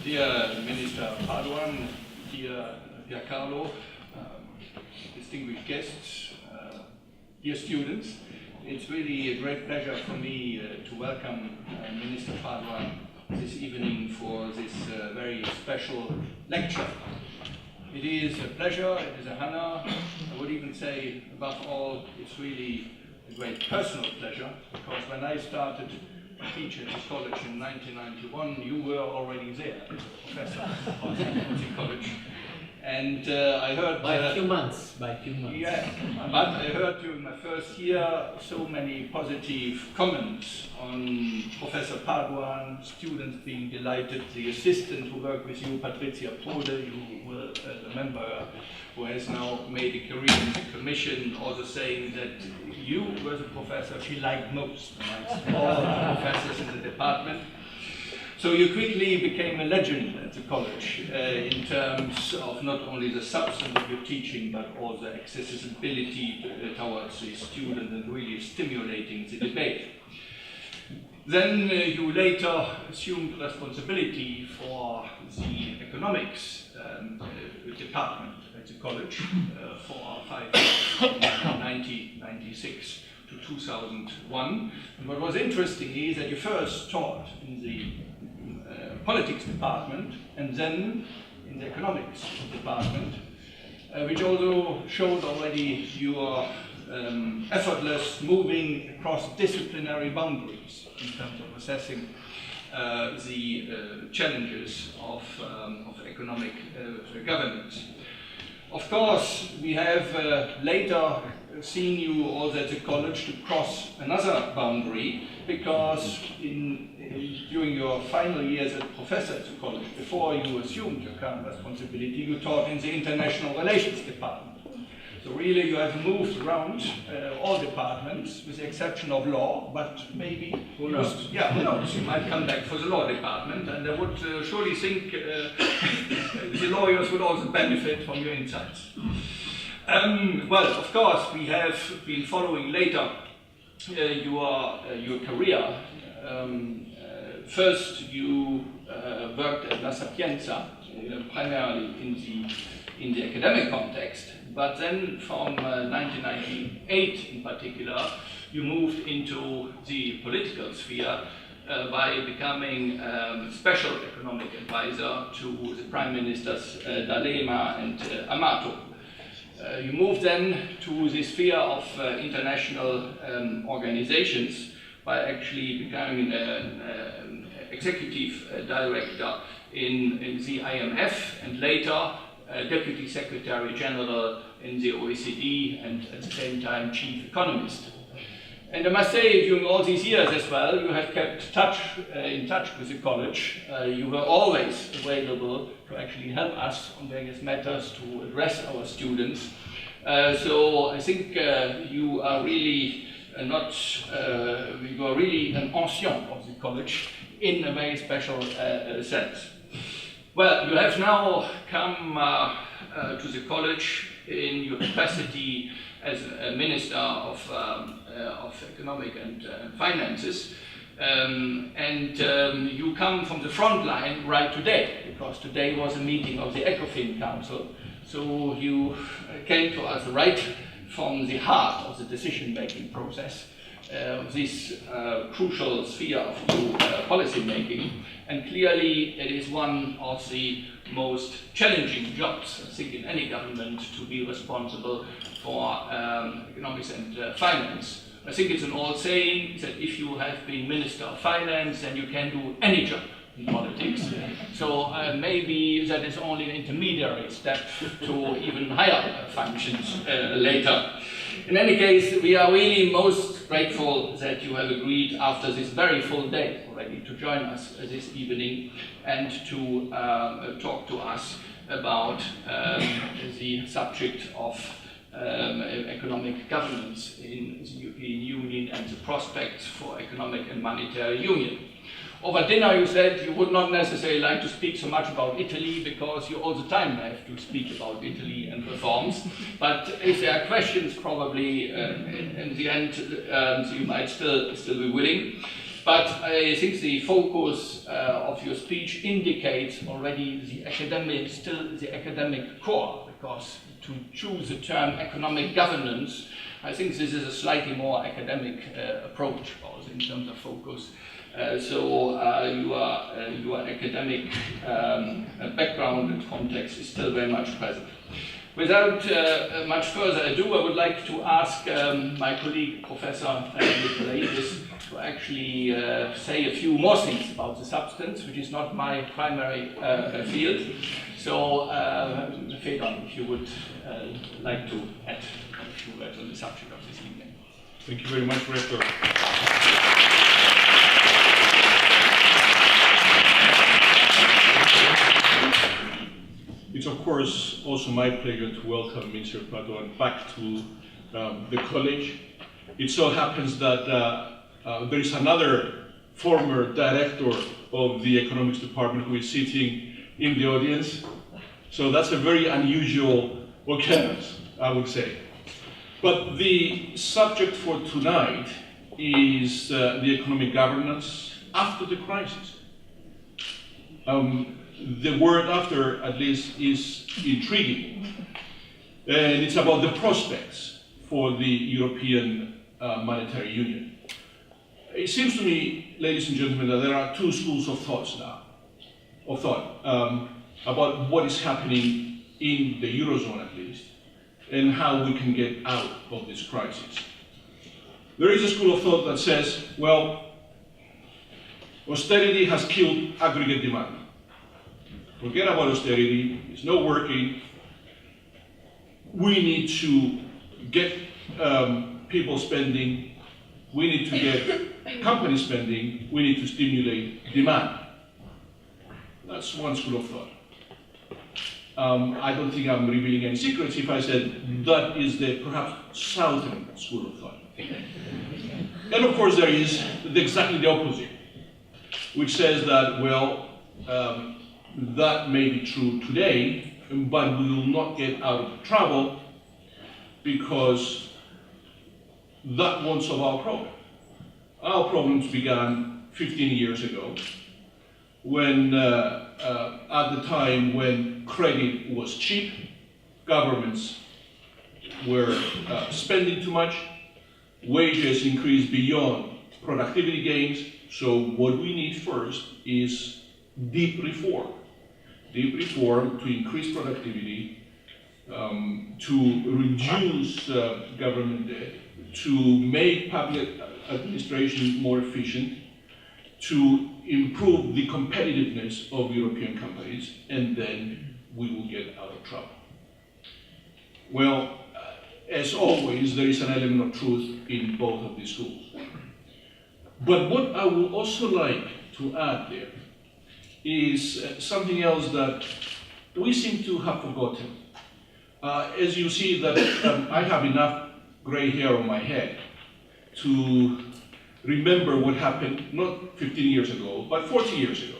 Dear Minister Padoan, dear Pier Carlo, distinguished guests, dear students, it's really a great pleasure for me to welcome Minister Padoan this evening for this very special lecture. It is a pleasure, it is an honor, I would even say above all it's really a great personal pleasure, because when I started to teach at this college in 1991, you were already there as a professor of the college. And I heard... By a few months. Yeah, but I heard during my first year so many positive comments on Professor Padoan, students being delighted, the assistant who worked with you, Patricia Prode, you will remember her, who has now made a career in the commission, also saying that you were the professor she liked most amongst all the professors in the department. So you quickly became a legend at the college in terms of not only the substance of your teaching, but also accessibility towards the student and really stimulating the debate. Then you later assumed responsibility for the economics department at the college for 5 years, from 1996 to 2001. And what was interesting is that you first taught in the politics department and then in the economics department, which also showed already your effortless moving across disciplinary boundaries in terms of assessing the challenges of economic governance. Of course, we have later seen you also at the college to cross another boundary, because during your final years as professor at the college, before you assumed your current responsibility, you taught in the international relations department. So really you have moved around all departments with the exception of law, but maybe, who knows? Yeah, who knows, you might come back for the law department, and I would surely think the lawyers would also benefit from your insights. Well, of course, we have been following later your career. First, you worked at La Sapienza, primarily in the academic context, but then from 1998 in particular, you moved into the political sphere by becoming special economic advisor to the Prime Ministers D'Alema and Amato. You moved then to the sphere of international organizations by actually becoming an executive director in the IMF, and later Deputy Secretary General in the OECD, and at the same time Chief Economist. And I must say, during all these years as well, you have kept in touch with the college. You were always available to actually help us on various matters to address our students. So I think you are really you are really an ancien of the college in a very special sense. Well, you have now come to the college in your capacity as a Minister of Economic and Finances, and you come from the front line right today, because today was a meeting of the ECOFIN Council, so you came to us right from the heart of the decision-making process, this crucial sphere of policy making, and clearly it is one of the most challenging jobs, I think, in any government, to be responsible for economics and finance. I think it's an old saying that if you have been Minister of Finance, then you can do any job in politics. So maybe that is only an intermediary step to even higher functions later. In any case, we are really most grateful that you have agreed after this very full day already to join us this evening and to talk to us about the subject of economic governance in the European Union and the prospects for economic and monetary union. Over dinner you said you would not necessarily like to speak so much about Italy because you all the time have to speak about Italy and reforms, but if there are questions probably in the end you might still be willing. But I think the focus of your speech indicates already the academic core, because to choose the term economic governance, I think this is a slightly more academic approach also in terms of focus. So your academic background and context is still very much present. Without much further ado, I would like to ask my colleague, Professor Nicolaides, to actually say a few more things about the substance, which is not my primary field. So, Fedon, if you would like to add a few words on the subject of this evening. Thank you very much, Rector. It's of course also my pleasure to welcome Mr. Padoan back to the college. It so happens that there is another former director of the economics department who is sitting in the audience. So that's a very unusual occurrence, I would say. But the subject for tonight is the economic governance after the crisis. The word after, at least, is intriguing. And it's about the prospects for the European Monetary Union. It seems to me, ladies and gentlemen, that there are two schools of thought about what is happening in the Eurozone, at least, and how we can get out of this crisis. There is a school of thought that says, well, austerity has killed aggregate demand. Forget about austerity, it's not working. We need to get people spending, we need to get companies spending, we need to stimulate demand. That's one school of thought. I don't think I'm revealing any secrets if I said that is the perhaps southern school of thought. And of course there is exactly the opposite, which says that, well, that may be true today, but we will not get out of trouble because that won't solve our problem. Our problems began 15 years ago, when at the time when credit was cheap, governments were spending too much, wages increased beyond productivity gains, so what we need first is deep reform to increase productivity, to reduce government debt, to make public administration more efficient, to improve the competitiveness of European companies, and then we will get out of trouble. Well, as always, there is an element of truth in both of these schools. But what I would also like to add there is something else that we seem to have forgotten. As you see that I have enough gray hair on my head to remember what happened not 15 years ago, but 40 years ago.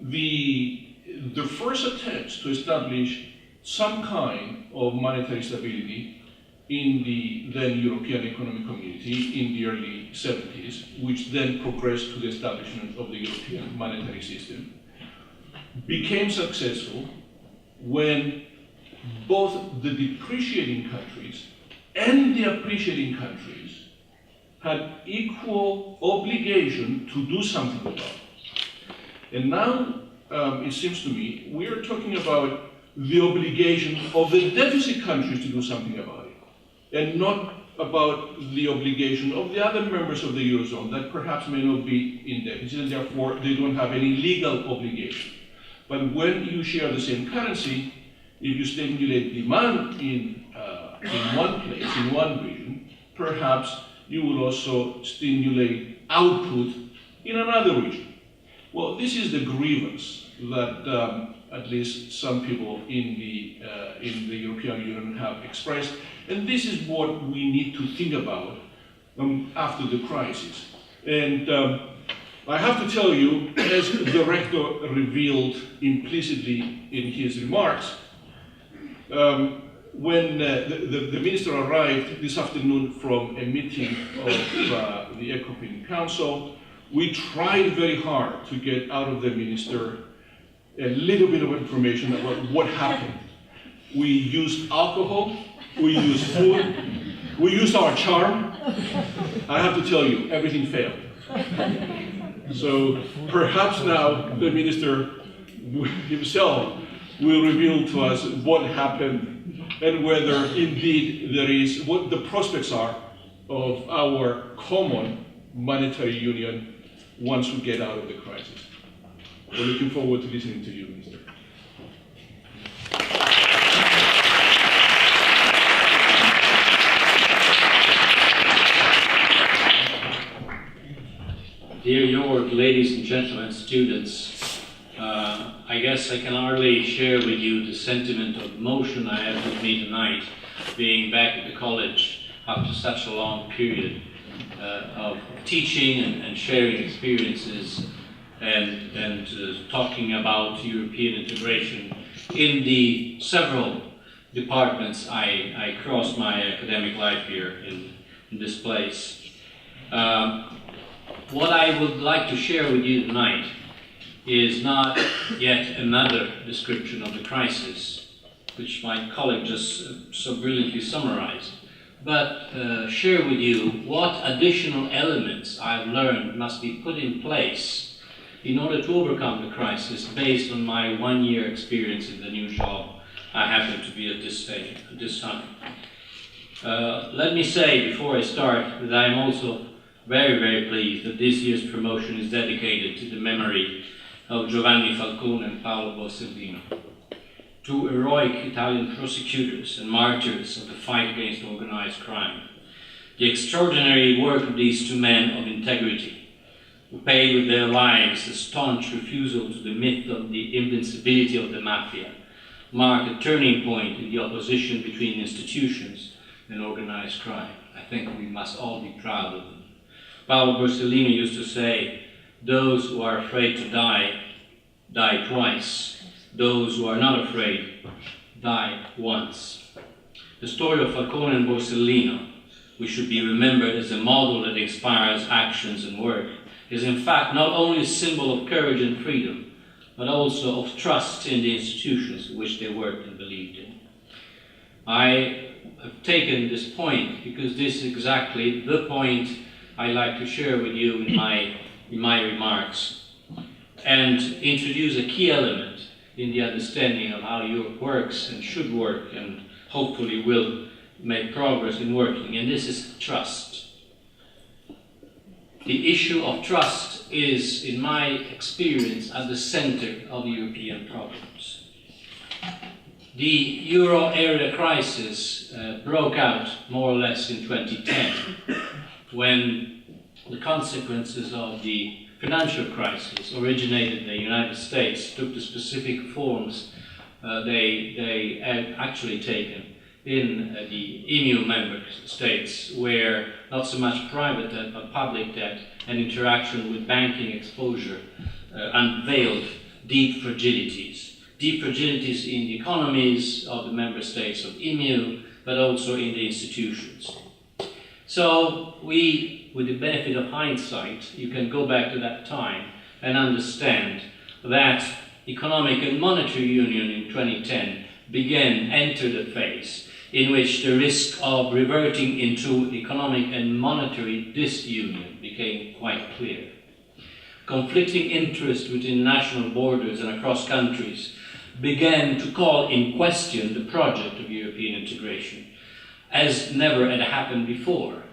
The first attempts to establish some kind of monetary stability in the then European Economic Community in the early 70s, which then progressed to the establishment of the European monetary system, became successful when both the depreciating countries and the appreciating countries had equal obligation to do something about it. And now, it seems to me, we are talking about the obligation of the deficit countries to do something about it, and not about the obligation of the other members of the Eurozone that perhaps may not be in deficit, and therefore they don't have any legal obligation. But when you share the same currency, if you stimulate demand in one place, in one region, perhaps you will also stimulate output in another region. Well, this is the grievance that at least some people in the European Union have expressed, and this is what we need to think about after the crisis. And I have to tell you, as the rector revealed implicitly in his remarks, when the minister arrived this afternoon from a meeting of the ECOFIN Council, we tried very hard to get out of the minister a little bit of information about what happened. We used alcohol, we used food, we used our charm. I have to tell you, everything failed. So perhaps now the minister himself will reveal to us what happened and whether indeed there is, what the prospects are of our common monetary union once we get out of the crisis. We're looking forward to listening to you, Minister. Dear Jorg, ladies and gentlemen, students, I guess I can hardly share with you the sentiment of emotion I have with me tonight, being back at the college after such a long period of teaching and sharing experiences and talking about European integration in the several departments I crossed my academic life here in this place. What I would like to share with you tonight is not yet another description of the crisis, which my colleague just so brilliantly summarized, but share with you what additional elements I've learned must be put in place in order to overcome the crisis based on my 1-year experience in the new job I happen to be at this time. Let me say before I start that I'm also very, very pleased that this year's promotion is dedicated to the memory of Giovanni Falcone and Paolo Borsellino, two heroic Italian prosecutors and martyrs of the fight against organized crime. The extraordinary work of these two men of integrity, who paid with their lives a staunch refusal to the myth of the invincibility of the mafia, marked a turning point in the opposition between institutions and organized crime. I think we must all be proud of them. Paolo Borsellino used to say, "Those who are afraid to die, die twice. Those who are not afraid, die once." The story of Falcone and Borsellino, which should be remembered as a model that inspires actions and work, is in fact not only a symbol of courage and freedom, but also of trust in the institutions which they worked and believed in. I have taken this point because this is exactly the point I like to share with you in my remarks, and introduce a key element in the understanding of how Europe works and should work and hopefully will make progress in working, and this is trust. The issue of trust is, in my experience, at the center of European problems. The euro area crisis broke out more or less in 2010, when the consequences of the financial crisis originated in the United States took the specific forms they had actually taken in the EMU member states, where not so much private debt but public debt and interaction with banking exposure unveiled deep fragilities. Deep fragilities in the economies of the member states of EMU, but also in the institutions. So we, with the benefit of hindsight, you can go back to that time and understand that economic and monetary union in 2010 entered a phase in which the risk of reverting into economic and monetary disunion became quite clear. Conflicting interests within national borders and across countries began to call in question the project of European integration, as never had happened before.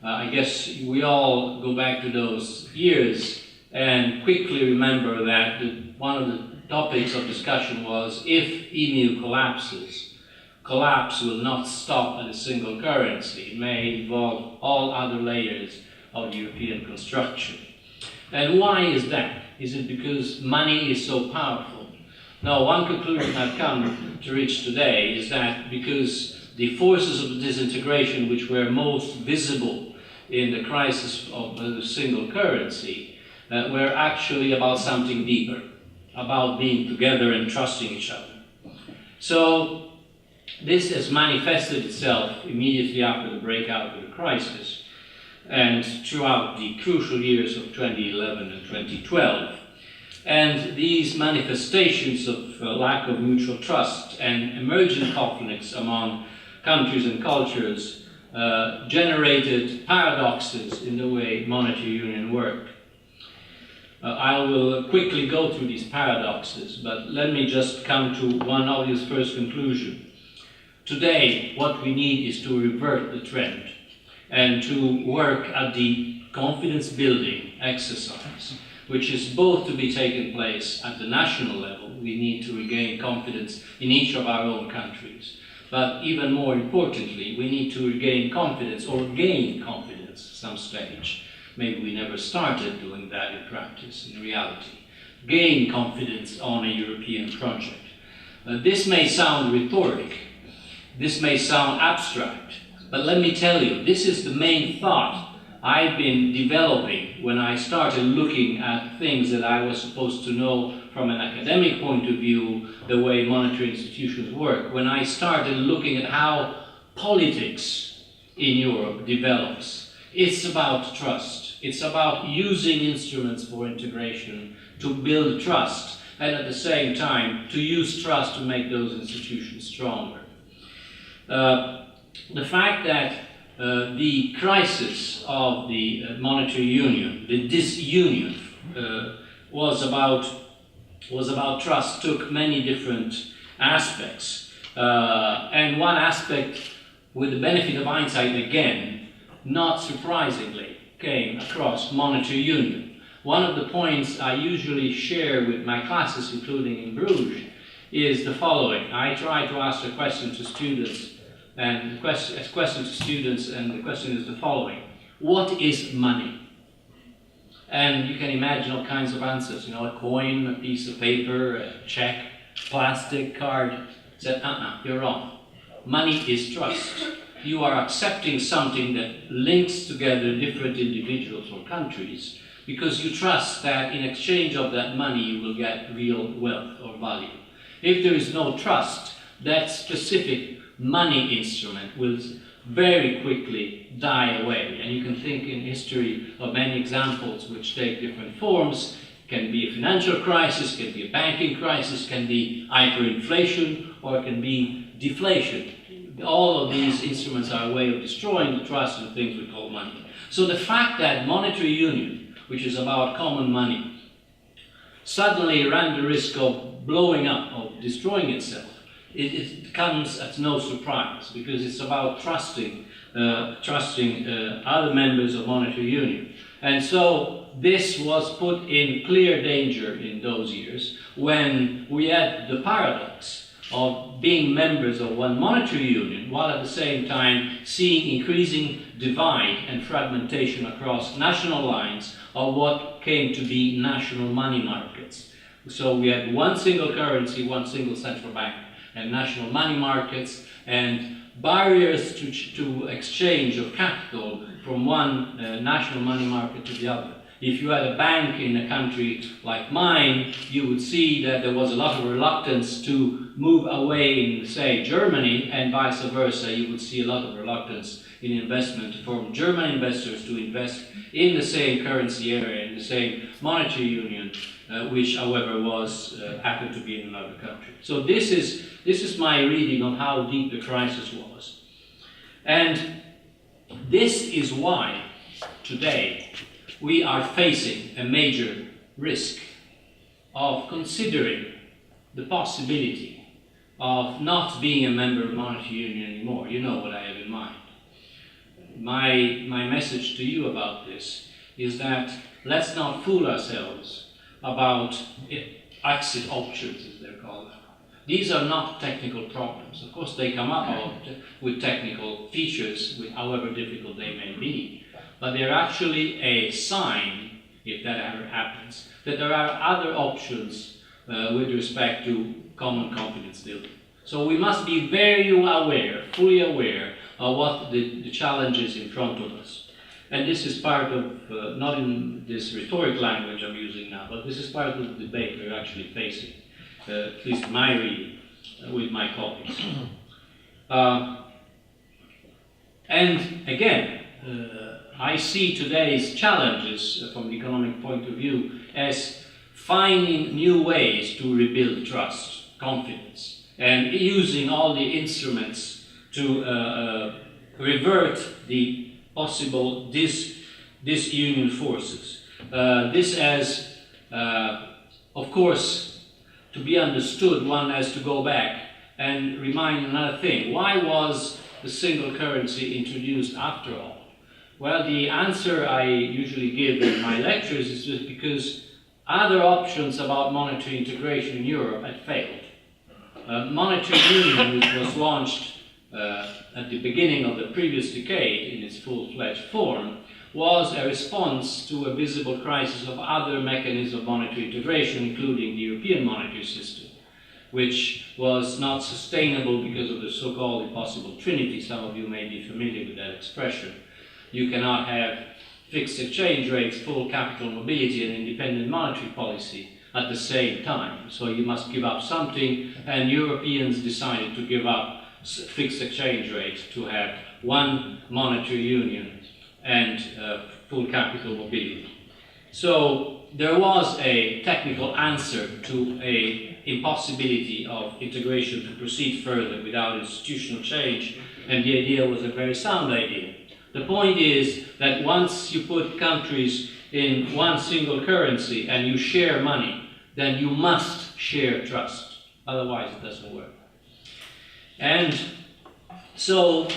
I guess we all go back to those years and quickly remember that one of the topics of discussion was, if EMU collapses, collapse will not stop at a single currency. It may involve all other layers of European construction. And why is that? Is it because money is so powerful? No, one conclusion I've come to reach today is that because the forces of disintegration which were most visible in the crisis of the single currency were actually about something deeper, about being together and trusting each other. So This has manifested itself immediately after the breakout of the crisis and throughout the crucial years of 2011 and 2012. And these manifestations of lack of mutual trust and emergent conflicts among countries and cultures generated paradoxes in the way monetary union worked. I will quickly go through these paradoxes, but let me just come to one obvious first conclusion. Today, what we need is to revert the trend and to work at the confidence-building exercise, which is both to be taken place at the national level. We need to regain confidence in each of our own countries. But even more importantly, we need to regain confidence or gain confidence at some stage. Maybe we never started doing that in practice, in reality. Gain confidence on a European project. This may sound rhetoric, this may sound abstract, but let me tell you, this is the main thought I've been developing when I started looking at things that I was supposed to know from an academic point of view, the way monetary institutions work. When I started looking at how politics in Europe develops, it's about trust. It's about using instruments for integration to build trust, and at the same time to use trust to make those institutions stronger. The fact that the crisis of the monetary union, the disunion, was about trust, took many different aspects. And one aspect, with the benefit of hindsight again, not surprisingly, came across monetary union. One of the points I usually share with my classes, including in Bruges, is the following. I try to ask a question to students, and the question is the following. What is money? And you can imagine all kinds of answers, a coin, a piece of paper, a check, plastic card. Said, you're wrong. Money is trust. You are accepting something that links together different individuals or countries because you trust that in exchange of that money you will get real wealth or value. If there is no trust, that specific money instrument will very quickly die away. And you can think in history of many examples which take different forms. It can be a financial crisis, can be a banking crisis, can be hyperinflation, or it can be deflation. All of these instruments are a way of destroying the trust in things we call money. So the fact that monetary union, which is about common money, suddenly ran the risk of blowing up, of destroying itself, it comes as no surprise, because it's about trusting other members of monetary union. And so this was put in clear danger in those years when we had the paradox of being members of one monetary union, while at the same time seeing increasing divide and fragmentation across national lines of what came to be national money markets. So we had one single currency, one single central bank, and national money markets, and barriers to exchange of capital from one national money market to the other. If you had a bank in a country like mine, you would see that there was a lot of reluctance to move away in, say, Germany, and vice versa. You would see a lot of reluctance in investment from German investors to invest in the same currency area, in the same monetary union, which, however, happened to be in another country. So this is my reading of how deep the crisis was. And this is why today we are facing a major risk of considering the possibility of not being a member of the monetary union anymore. You know what I have in mind. My message to you about this is that let's not fool ourselves about exit options, as they're called. These are not technical problems. Of course, they come up with technical features, however difficult they may be. But they're actually a sign, if that ever happens, that there are other options with respect to common confidence building. So we must be very aware, fully aware of what the challenge is in front of us. And this is part of, not in this rhetoric language I'm using now, but this is part of the debate we're actually facing, at least my reading, with my colleagues. And again, I see today's challenges from the economic point of view as finding new ways to rebuild trust, confidence, and using all the instruments to revert the possible disunion forces. This as, of course, to be understood, one has to go back and remind another thing. Why was the single currency introduced after all? Well, the answer I usually give in my lectures is just because other options about monetary integration in Europe had failed. Monetary union, which was launched at the beginning of the previous decade in its full-fledged form, was a response to a visible crisis of other mechanisms of monetary integration, including the European monetary system, which was not sustainable because of the so-called impossible trinity. Some of you may be familiar with that expression. You cannot have fixed exchange rates, full capital mobility, and independent monetary policy at the same time. So you must give up something, and Europeans decided to give up fixed exchange rates to have one monetary union and full capital mobility. So there was a technical answer to an impossibility of integration to proceed further without institutional change, and the idea was a very sound idea. The point is that once you put countries in one single currency and you share money, then you must share trust. Otherwise it doesn't work. And so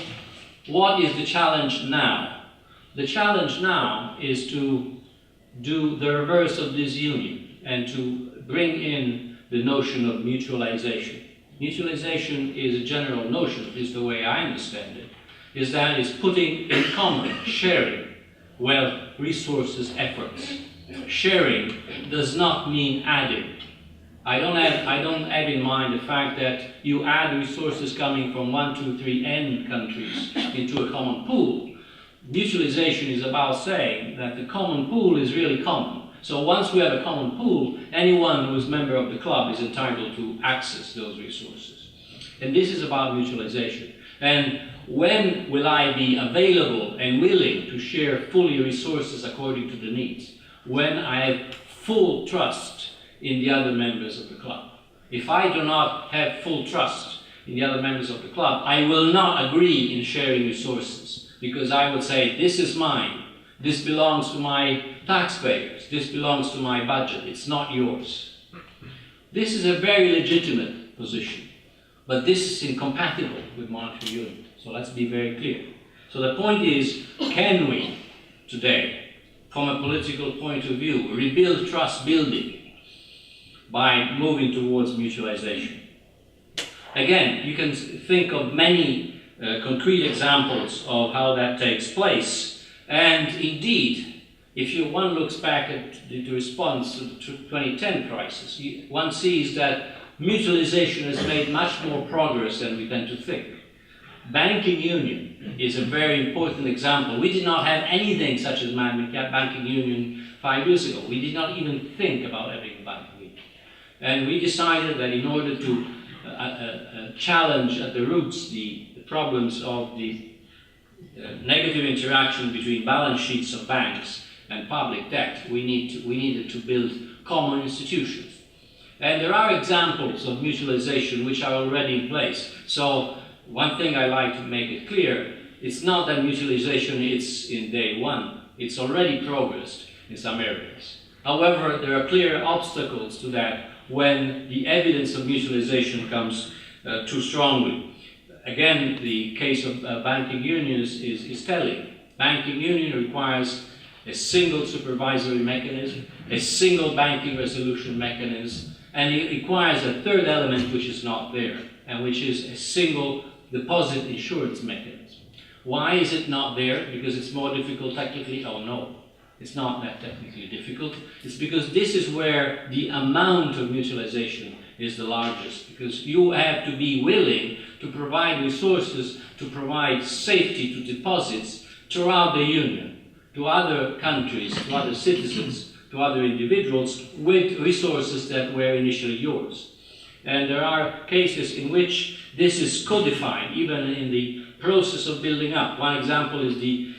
what is the challenge now? The challenge now is to do the reverse of this union and to bring in the notion of mutualization. Mutualization is a general notion, is the way I understand it, is that it's putting in common, sharing wealth, resources, efforts. Sharing does not mean adding. I don't have in mind the fact that you add resources coming from 1, 2, 3 N countries into a common pool. Mutualization is about saying that the common pool is really common. So once we have a common pool, anyone who is a member of the club is entitled to access those resources. And this is about mutualization. And when will I be available and willing to share fully resources according to the needs? When I have full trust in the other members of the club. If I do not have full trust in the other members of the club, I will not agree in sharing resources, because I would say, this is mine, this belongs to my taxpayers, this belongs to my budget, it's not yours. This is a very legitimate position, but this is incompatible with monetary union. So let's be very clear. So the point is, can we today, from a political point of view, rebuild trust building by moving towards mutualization? Again, you can think of many concrete examples of how that takes place. And indeed, if one looks back at the response to the 2010 crisis, one sees that mutualization has made much more progress than we tend to think. Banking union is a very important example. We did not have anything such as banking union 5 years ago. We did not even think about having a banking union. And we decided that in order to challenge at the roots the problems of the negative interaction between balance sheets of banks and public debt, we needed to build common institutions. And there are examples of mutualization which are already in place. So one thing I like to make it clear, it's not that mutualization is in day one. It's already progressed in some areas. However, there are clear obstacles to that when the evidence of mutualization comes too strongly. Again, the case of banking unions is telling. Banking union requires a single supervisory mechanism, a single banking resolution mechanism, and it requires a third element which is not there, and which is a single deposit insurance mechanism. Why is it not there? Because it's more difficult technically? Oh no, it's not that technically difficult. It's because this is where the amount of mutualization is the largest, because you have to be willing to provide resources, to provide safety to deposits throughout the union, to other countries, to other citizens, to other individuals with resources that were initially yours. And there are cases in which this is codified, even in the process of building up. One example is the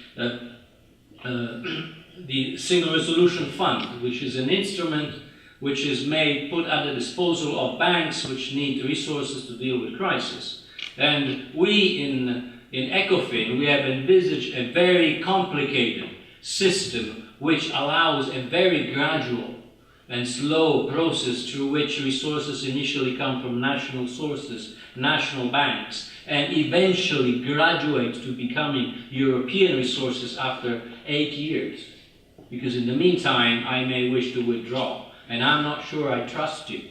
Single Resolution Fund, which is an instrument which is put at the disposal of banks which need resources to deal with crisis. And we in ECOFIN, we have envisaged a very complicated system which allows a very gradual and slow process through which resources initially come from national sources, national banks, and eventually graduate to becoming European resources after 8 years. Because in the meantime, I may wish to withdraw, and I'm not sure I trust you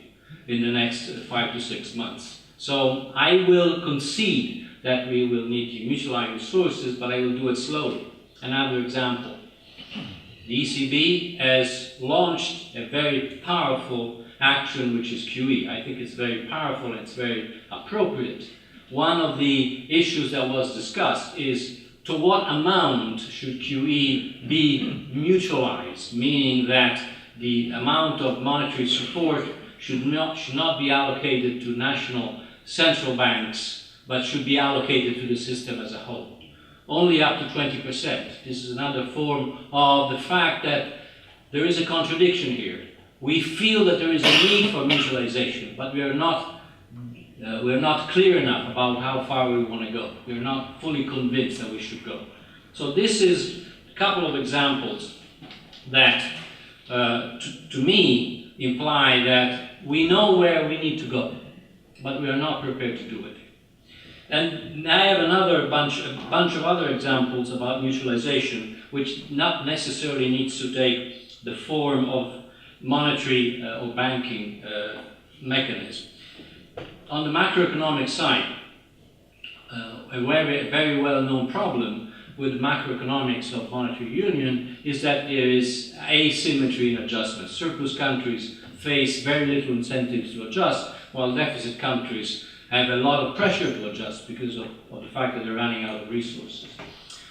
in the next 5 to 6 months. So I will concede that we will need to mutualize resources, but I will do it slowly. Another example. The ECB has launched a very powerful action, which is QE. I think it's very powerful and it's very appropriate. One of the issues that was discussed is to what amount should QE be mutualized, meaning that the amount of monetary support should not be allocated to national central banks, but should be allocated to the system as a whole. Only up to 20%. This is another form of the fact that there is a contradiction here. We feel that there is a need for mutualization, but we're not clear enough about how far we want to go. We're not fully convinced that we should go. So this is a couple of examples that, to me, imply that we know where we need to go, but we are not prepared to do it. And I have a bunch of other examples about mutualization, which not necessarily needs to take the form of monetary or banking mechanism. On the macroeconomic side, a very well-known problem with macroeconomics of monetary union is that there is asymmetry in adjustment. Surplus countries face very little incentives to adjust, while deficit countries have a lot of pressure to adjust because of the fact that they're running out of resources.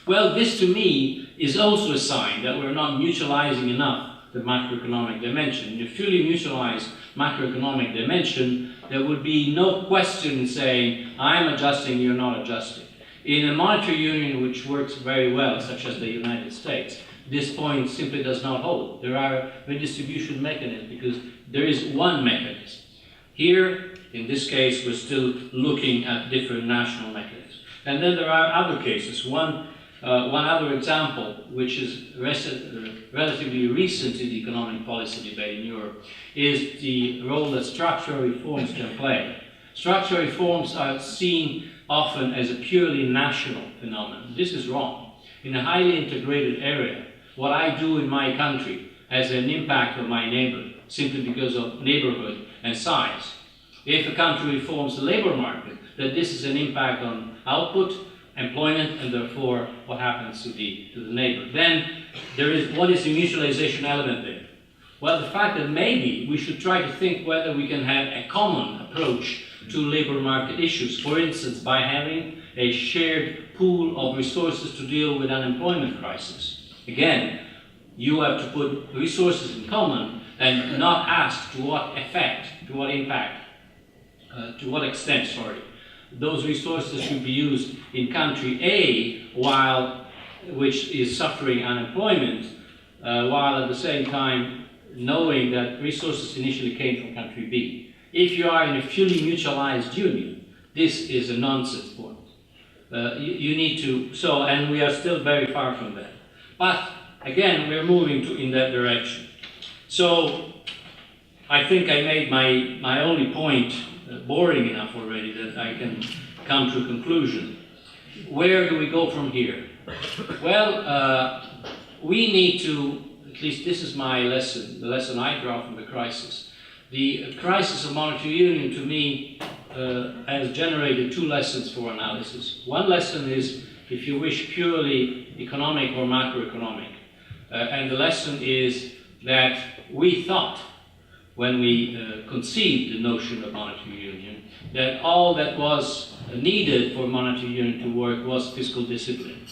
Well, this to me is also a sign that we're not mutualizing enough the macroeconomic dimension. In a fully mutualized macroeconomic dimension, there would be no question in saying, I'm adjusting, you're not adjusting. In a monetary union which works very well, such as the United States, this point simply does not hold. There are redistribution mechanisms because there is one mechanism. Here, in this case, we're still looking at different national mechanisms. And then there are other cases. One other example, which is relatively recent in the economic policy debate in Europe, is the role that structural reforms can play. Structural reforms are seen often as a purely national phenomenon. This is wrong. In a highly integrated area, what I do in my country has an impact on my neighbor, simply because of neighborhood and size. If a country reforms the labor market, then this is an impact on output, employment, and therefore what happens to the neighbor. Then what is the mutualization element there? Well, the fact that maybe we should try to think whether we can have a common approach to labor market issues, for instance, by having a shared pool of resources to deal with unemployment crisis. Again, you have to put resources in common and not ask to what extent, those resources should be used in country A, which is suffering unemployment, while at the same time knowing that resources initially came from country B. If you are in a fully mutualized union, this is a nonsense point. You need to, and we are still very far from that. But again, we're moving in that direction. So I think I made my only point boring enough already that I can come to a conclusion. Where do we go from here? Well, we need to, at least this is my lesson, the lesson I draw from the crisis. The crisis of monetary union, to me, has generated two lessons for analysis. One lesson is, if you wish, purely economic or macroeconomic. And the lesson is that we thought, when we conceived the notion of monetary union, that all that was needed for monetary union to work was fiscal discipline.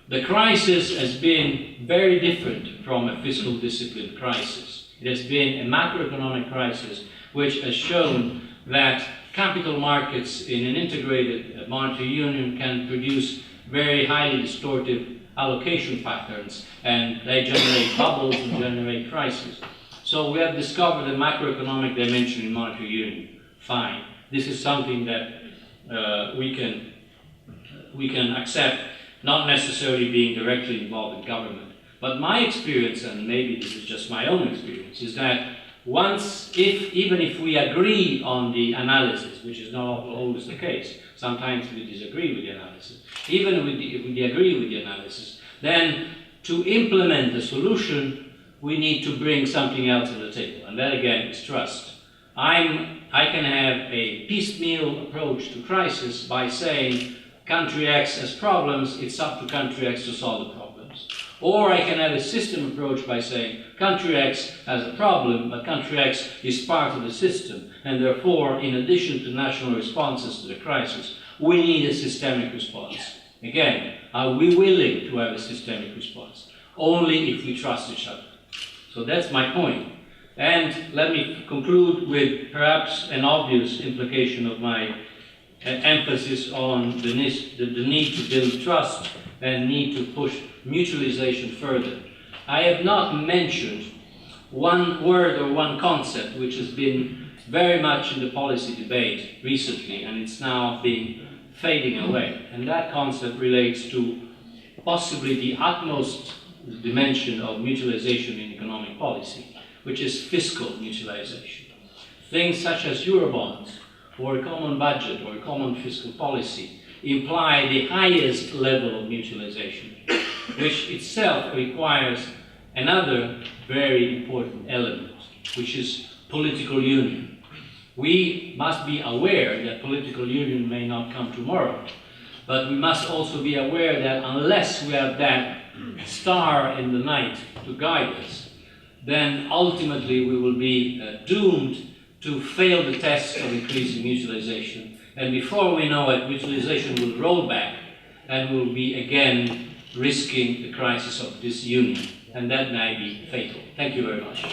The crisis has been very different from a fiscal discipline crisis. It has been a macroeconomic crisis which has shown that capital markets in an integrated monetary union can produce very highly distortive allocation patterns, and they generate bubbles and generate crises. So we have discovered a macroeconomic dimension in monetary union. Fine. This is something that we can accept, not necessarily being directly involved in government. But my experience, and maybe this is just my own experience, is that even if we agree on the analysis, which is not always the case, sometimes we disagree with the analysis, even if we agree with the analysis, then to implement the solution, we need to bring something else to the table, and that again is trust. I can have a piecemeal approach to crisis by saying country X has problems, it's up to country X to solve the problems. Or I can have a system approach by saying country X has a problem, but country X is part of the system, and therefore, in addition to national responses to the crisis, we need a systemic response. Again, are we willing to have a systemic response? Only if we trust each other. So that's my point. And let me conclude with perhaps an obvious implication of my emphasis on the need to build trust and need to push mutualization further. I have not mentioned one word or one concept which has been very much in the policy debate recently, and it's now fading away. And that concept relates to possibly the utmost dimension of mutualization in economic policy, which is fiscal mutualization. Things such as Eurobonds, or a common budget, or a common fiscal policy imply the highest level of mutualization, which itself requires another very important element, which is political union. We must be aware that political union may not come tomorrow, but we must also be aware that unless we have that star in the night to guide us, then ultimately we will be doomed to fail the test of increasing mutualization. And before we know it, mutualization will roll back and will be again risking the crisis of disunion. And that may be fatal. Thank you very much.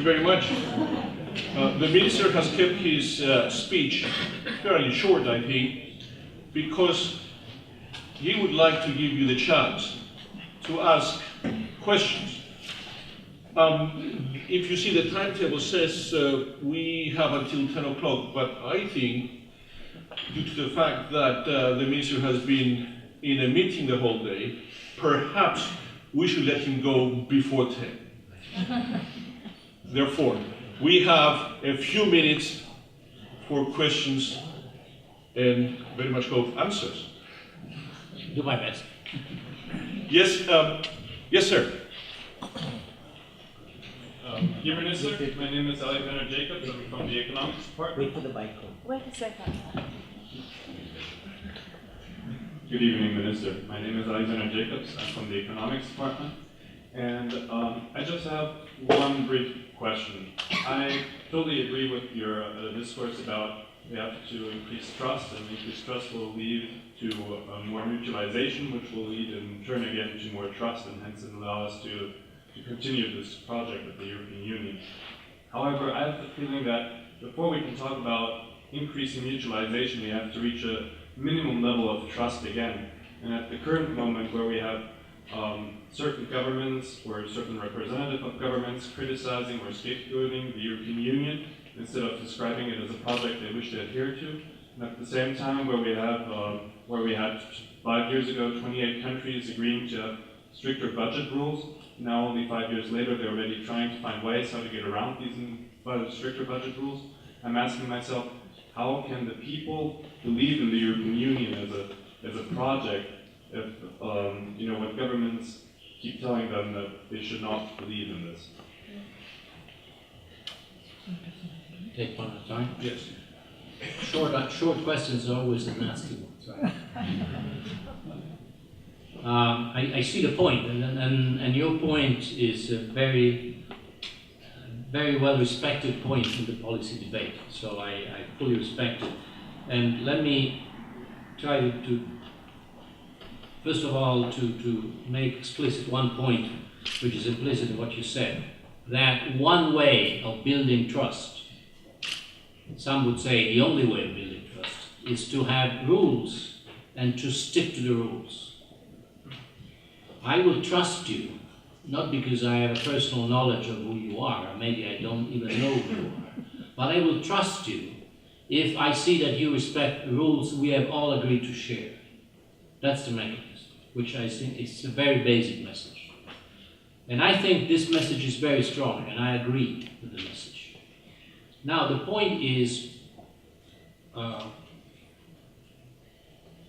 Very much. The minister has kept his speech fairly short, I think, because he would like to give you the chance to ask questions. If you see, the timetable says we have until 10 o'clock, but I think, due to the fact that the minister has been in a meeting the whole day, perhaps we should let him go before 10. Therefore, we have a few minutes for questions and very much hope answers. Do my best. Yes, yes, sir. Dear Minister, my name is Alexander Jacobs. I'm from the Economics Department. Wait for the mic. Wait a second. Good evening, Minister. My name is Alexander Jacobs. I'm from the Economics Department. And I just have one brief question. I totally agree with your discourse about we have to increase trust, and increased trust will lead to more mutualization, which will lead in turn again to more trust, and hence it allow us to continue this project of the European Union. However, I have the feeling that before we can talk about increasing mutualization, we have to reach a minimum level of trust again. And at the current moment where we have certain governments or certain representative of governments criticizing or scapegoating the European Union instead of describing it as a project they wish to adhere to, and at the same time where we had 5 years ago 28 countries agreeing to have stricter budget rules, now only 5 years later they're already trying to find ways how to get around these stricter budget rules. I'm asking myself, how can the people believe in the European Union as a project if what governments keep telling them that they should not believe in this? Take one at a time. Yes. Short questions are always the nasty ones, right? I see the point, and your point is a very well respected point in the policy debate, so I fully respect it. And let me try to first of all, to make explicit one point, which is implicit in what you said, that one way of building trust, some would say the only way of building trust, is to have rules and to stick to the rules. I will trust you, not because I have a personal knowledge of who you are, or maybe I don't even know who you are, but I will trust you if I see that you respect rules we have all agreed to share. That's the mechanism, which I think is a very basic message. And I think this message is very strong, and I agree with the message. Now, the point is,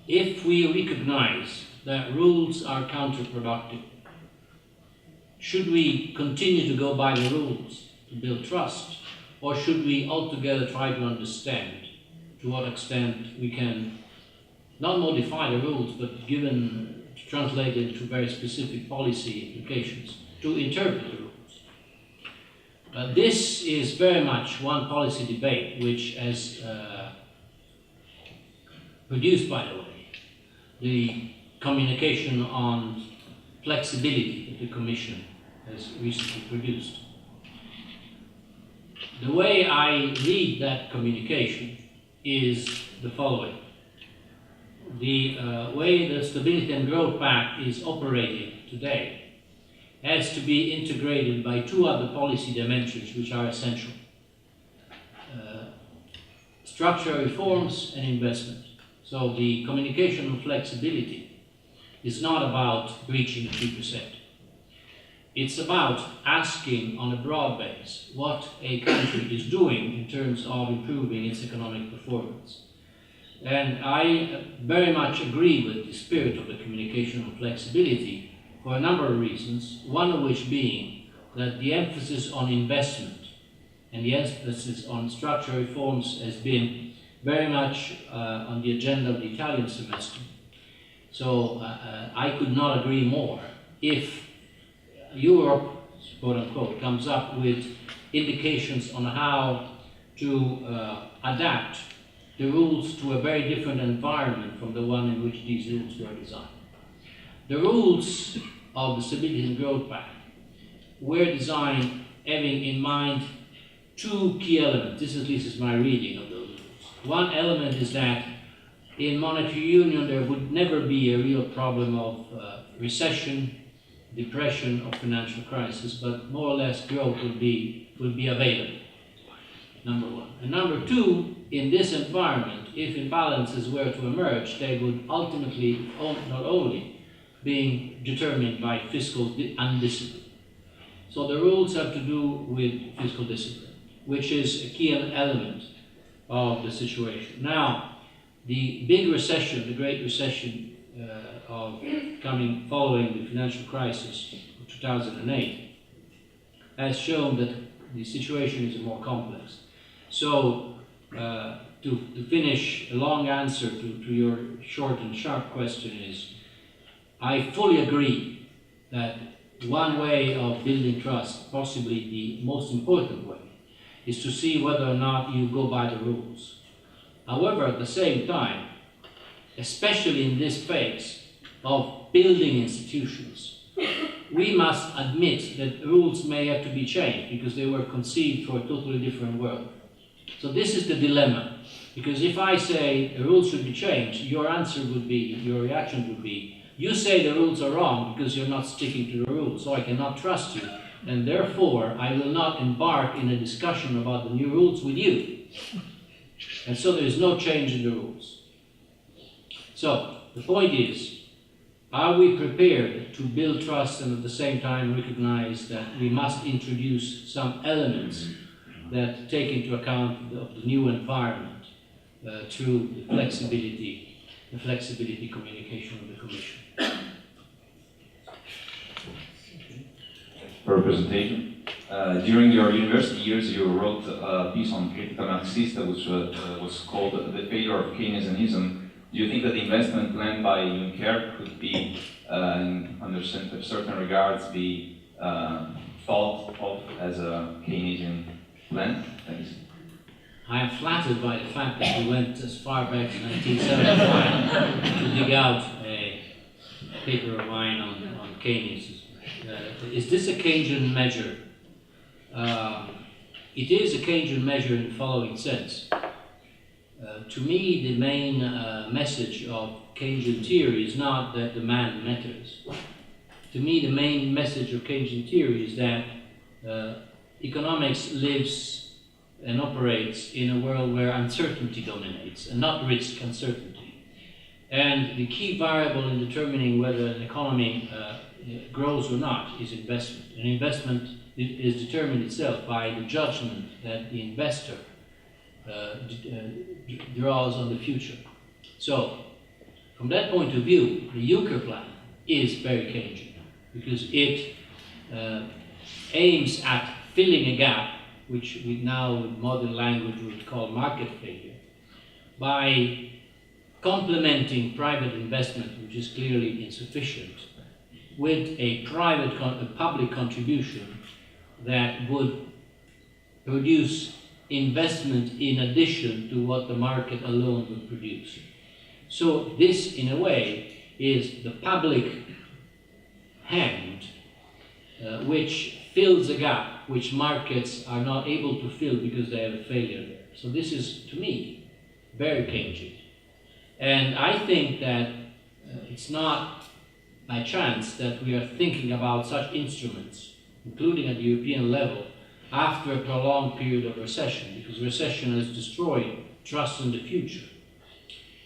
if we recognize that rules are counterproductive, should we continue to go by the rules to build trust, or should we altogether try to understand to what extent we can not modify the rules, but given to translate it into very specific policy implications, to interpret the rules? This is very much one policy debate which has produced, by the way, the communication on flexibility that the Commission has recently produced. The way I read that communication is the following. The way the Stability and Growth Pact is operating today has to be integrated by two other policy dimensions which are essential. Structural reforms and investment. So the communication on flexibility is not about breaching the 3%. It's about asking on a broad base what a country is doing in terms of improving its economic performance. And I very much agree with the spirit of the communication on flexibility for a number of reasons, one of which being that the emphasis on investment and the emphasis on structural reforms has been very much on the agenda of the Italian semester. So I could not agree more. If Europe, quote unquote, comes up with indications on how to adapt the rules to a very different environment from the one in which these rules were designed. The rules of the Stability and Growth Pact were designed having in mind two key elements. This at least is my reading of those rules. One element is that in monetary union there would never be a real problem of recession, depression, or financial crisis, but more or less growth will be available, number one. And number two, in this environment, if imbalances were to emerge, they would ultimately not only being determined by fiscal undiscipline. So the rules have to do with fiscal discipline, which is a key element of the situation. Now, the big recession, the Great Recession following the financial crisis of 2008, has shown that the situation is more complex. So, to finish a long answer to your short and sharp question is, I fully agree that one way of building trust, possibly the most important way, is to see whether or not you go by the rules. However, at the same time, especially in this phase of building institutions, we must admit that rules may have to be changed because they were conceived for a totally different world. So this is the dilemma, because if I say the rules should be changed, your reaction would be, you say the rules are wrong because you're not sticking to the rules, so I cannot trust you, and therefore I will not embark in a discussion about the new rules with you. And so there is no change in the rules. So the point is, are we prepared to build trust and at the same time recognize that we must introduce some elements that take into account the new environment through the flexibility communication of the Commission? For a presentation. During your university years, you wrote a piece on critical Marxist, which was called "The Failure of Keynesianism," Do you think that the investment plan by Juncker could be, under certain regards, be thought of as a Keynesian plan? Thanks. I am flattered by the fact that we went as far back as 1975 to dig out a paper of mine on Keynes. Is this a Keynesian measure? It is a Keynesian measure in the following sense. To me, the main message of Keynesian theory is not that demand matters. To me, the main message of Keynesian theory is that economics lives and operates in a world where uncertainty dominates, and not risk, uncertainty. And the key variable in determining whether an economy grows or not is investment. And investment is determined itself by the judgment that the investor draws on the future. So, from that point of view, the Juncker plan is very Keynesian, because it aims at filling a gap which we now, with modern language, would call market failure, by complementing private investment, which is clearly insufficient, with a public contribution that would produce investment in addition to what the market alone would produce. So this, in a way, is the public hand which fills a gap which markets are not able to fill because they have a failure there. So this is, to me, very Keynesian. And I think that it's not by chance that we are thinking about such instruments, including at the European level, after a prolonged period of recession, because recession has destroyed trust in the future.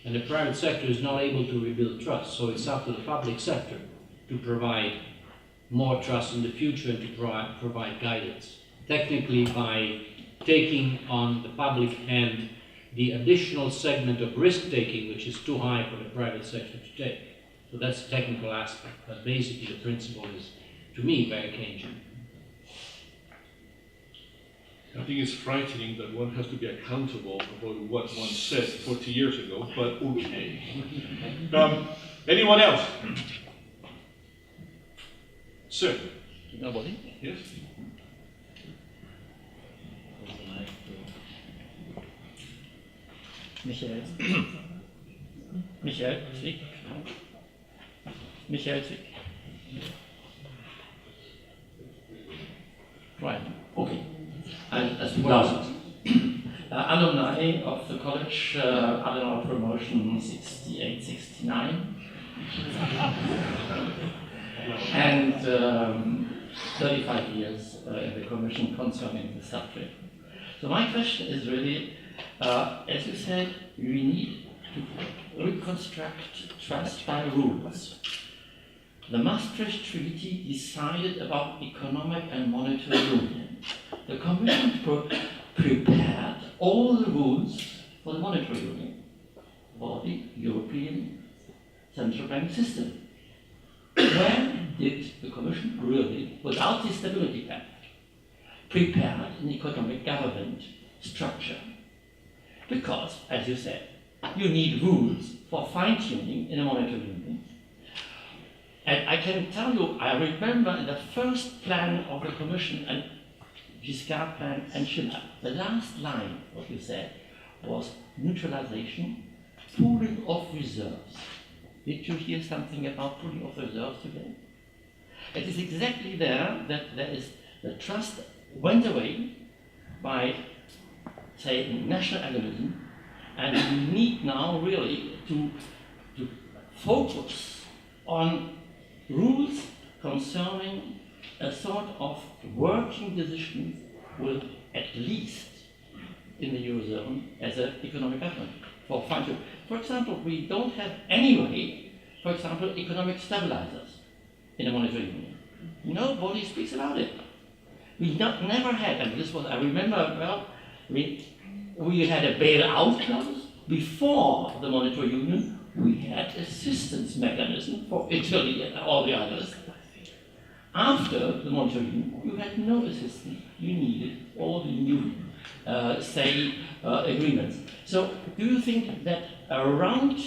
And the private sector is not able to rebuild trust, so it's up to the public sector to provide more trust in the future and to provide guidance. Technically, by taking on the public hand the additional segment of risk-taking, which is too high for the private sector to take. So that's a technical aspect, but basically the principle is, to me, very Keynesian. I think it's frightening that one has to be accountable about what one said 40 years ago, but okay. Anyone else? Sir? Nobody? Yes? Michael. Michael Zwick. Michael Zwick. Right, okay. And as well, alumni of the college, Adenauer promotion 68-69. And 35 years in the commission concerning the subject. So my question is really, as you said, we need to reconstruct trust by rules. The Maastricht Treaty decided about economic and monetary union. The Commission prepared all the rules for the monetary union, for the European Central Bank system. When did the Commission really, without the Stability Pact, prepare an economic government structure? Because, as you said, you need rules for fine-tuning in a monetary union. And I can tell you, I remember in the first plan of the Commission, and Giscard plan and Schiller, the last line, what you said, was neutralization, pooling of reserves. Did you hear something about pooling of reserves today? It is exactly there that there is the trust went away by, say, national egoism, and we need now really to focus on rules concerning a sort of working decisions with, at least in the Eurozone, as an economic government. For example, we don't have anyway, for example, economic stabilizers in a monetary union. Nobody speaks about it. We never had, and this was, I remember, well, we had a bailout clause. Before the monetary union, we had assistance mechanism for Italy and all the others. After the monetary union, you had no assistance. You needed all the new, agreements. So, do you think that around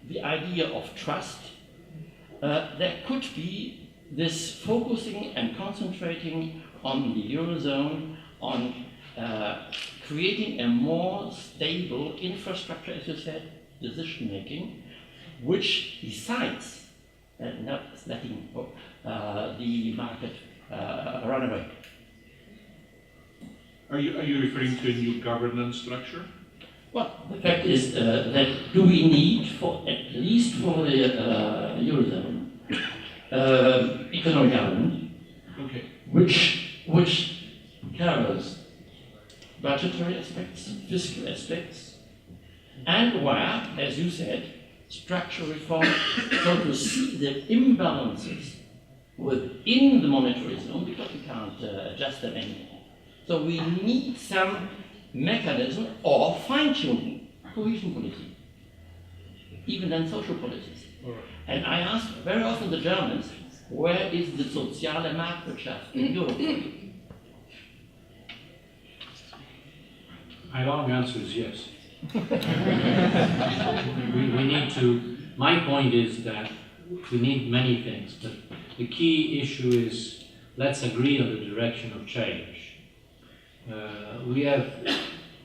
the idea of trust, there could be this focusing and concentrating on the Eurozone, on creating a more stable infrastructure, as you said, decision-making, which decides, not letting the market run away. Are you referring to a new governance structure? Well, the fact is that do we need, for at least for the Eurozone, economic government, Okay. which covers budgetary aspects, fiscal aspects, and where, as you said, structural reform, so to see the imbalances within the monetary zone, because we can't adjust them anymore. So we need some mechanism or fine-tuning cohesion policy, even then social policies. All right. And I ask very often the Germans, where is the soziale Marktwirtschaft in Europe for you? My long answer is yes. we need to, my point is that we need many things, but the key issue is let's agree on the direction of change. We have